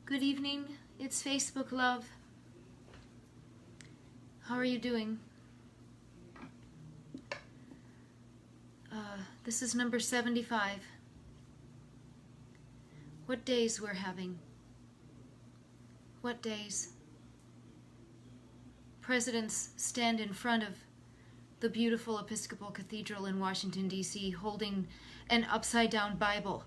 Good evening, it's Facebook Love. How are you doing? This is number 75. What days we're having? What days? Presidents stand in front of the beautiful Episcopal Cathedral in Washington, D.C., holding an upside-down Bible.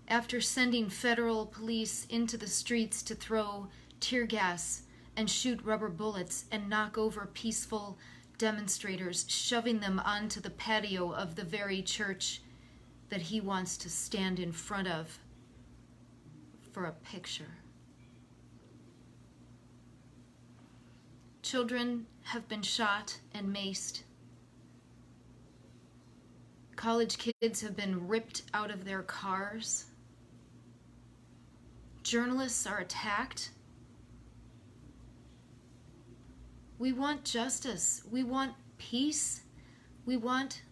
After sending federal police into the streets to throw tear gas and shoot rubber bullets and knock over peaceful demonstrators, shoving them onto the patio of the very church that he wants to stand in front of for a picture. Children have been shot and maced. College kids have been ripped out of their cars. Journalists are attacked. We want justice. We want peace. We want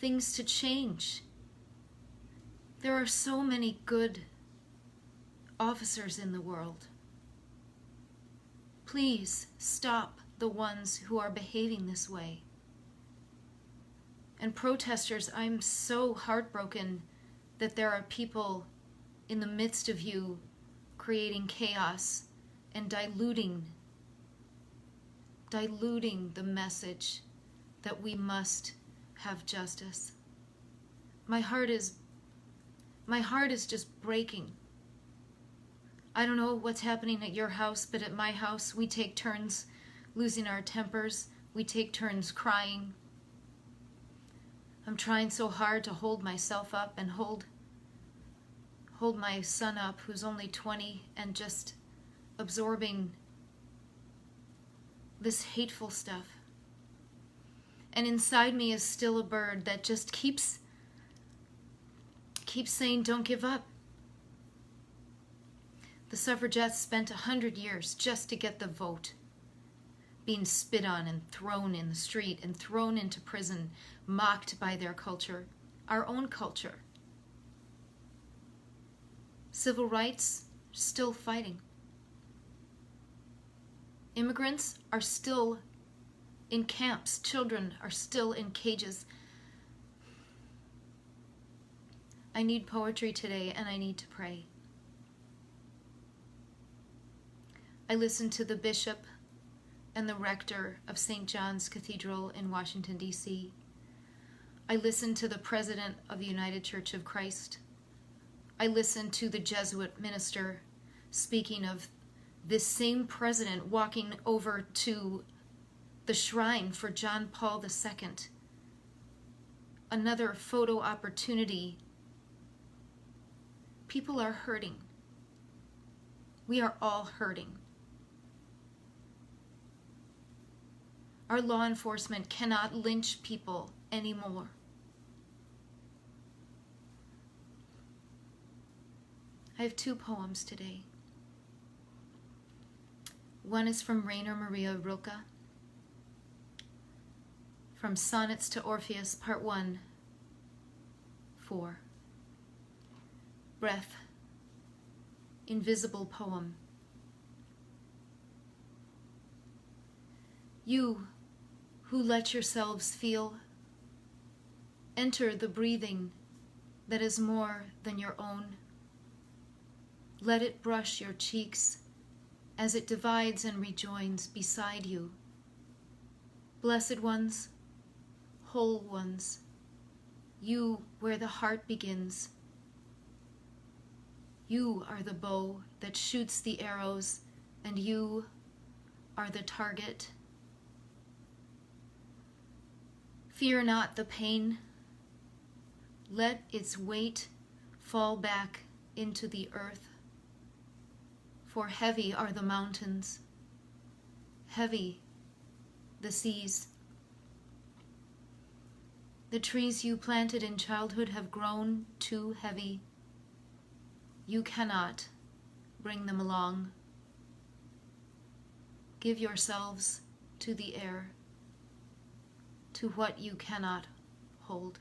things to change. There are so many good officers in the world. Please stop the ones who are behaving this way. And protesters, I'm so heartbroken that there are people in the midst of you creating chaos and diluting the message that we must have justice. My heart is just breaking. I don't know what's happening at your house, but at my house we take turns losing our tempers. We take turns crying. I'm trying so hard to hold myself up and hold my son up, who's only 20, and just absorbing this hateful stuff. And inside me is still a bird that just keeps saying, don't give up. The suffragettes spent 100 years just to get the vote, being spit on and thrown in the street and thrown into prison, mocked by their culture, our own culture. Civil rights, still fighting. Immigrants are still in camps. Children are still in cages. I need poetry today, and I need to pray. I listened to the bishop and the rector of St. John's Cathedral in Washington, D.C. I listened to the president of the United Church of Christ. I listened to the Jesuit minister speaking of this same president walking over to the shrine for John Paul II. Another photo opportunity. People are hurting. We are all hurting. Our law enforcement cannot lynch people anymore. I have 2 poems today. One is from Rainer Maria Rilke, from Sonnets to Orpheus, Part 1, 4. Breath, invisible poem. You who let yourselves feel, enter the breathing that is more than your own. Let it brush your cheeks as it divides and rejoins beside you. Blessed ones, whole ones, you where the heart begins. You are the bow that shoots the arrows, and you are the target. Fear not the pain. Let its weight fall back into the earth. For heavy are the mountains, heavy the seas. The trees you planted in childhood have grown too heavy. You cannot bring them along. Give yourselves to the air, to what you cannot hold.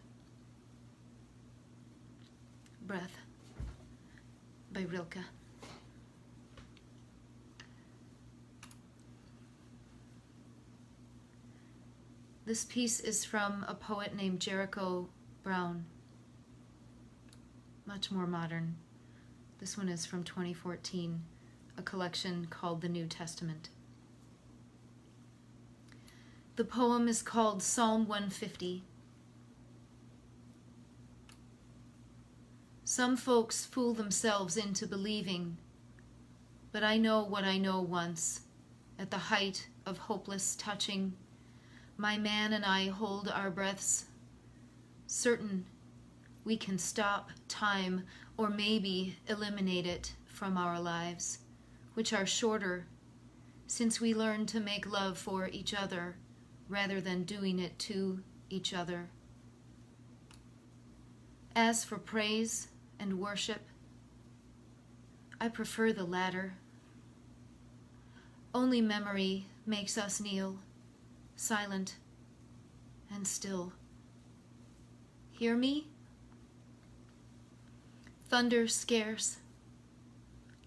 Breath. by Rilke. This piece is from a poet named Jericho Brown, much more modern. This one is from 2014, a collection called The New Testament. The poem is called Psalm 150. Some folks fool themselves into believing, but I know what I know once, at the height of hopeless touching. My man and I hold our breaths, certain we can stop time or maybe eliminate it from our lives, which are shorter since we learned to make love for each other rather than doing it to each other. As for praise and worship, I prefer the latter. Only memory makes us kneel, silent and still. Hear me? Thunder scarce,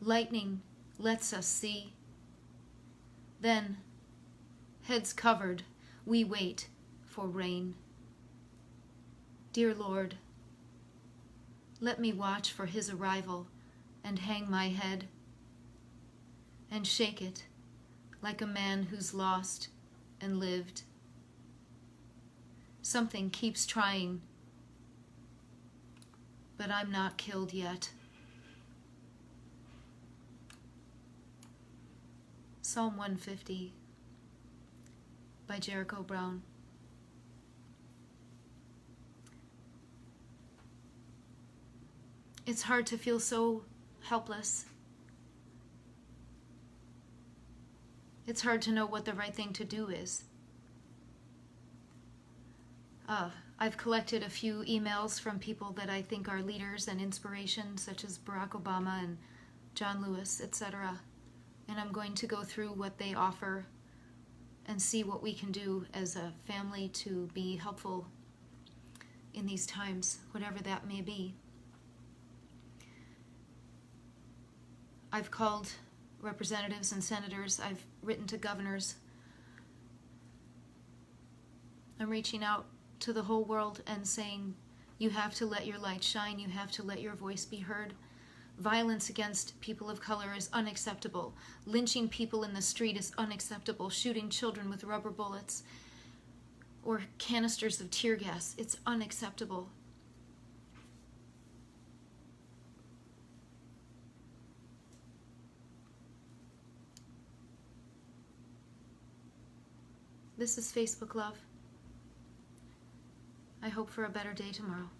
lightning lets us see. Then, heads covered, we wait for rain. Dear Lord, let me watch for his arrival and hang my head and shake it like a man who's lost and lived. Something keeps trying, but I'm not killed yet. Psalm 150 by Jericho Brown. It's hard to feel so helpless. It's hard to know what the right thing to do is. I've collected a few emails from people that I think are leaders and inspiration, such as Barack Obama and John Lewis, etc. And I'm going to go through what they offer and see what we can do as a family to be helpful in these times, whatever that may be. I've called representatives and senators. I've written to governors. I'm reaching out to the whole world and saying, you have to let your light shine. You have to let your voice be heard. Violence against people of color is unacceptable. Lynching people in the street is unacceptable. Shooting children with rubber bullets or canisters of tear gas, it's unacceptable. This is Facebook Love. I hope for a better day tomorrow.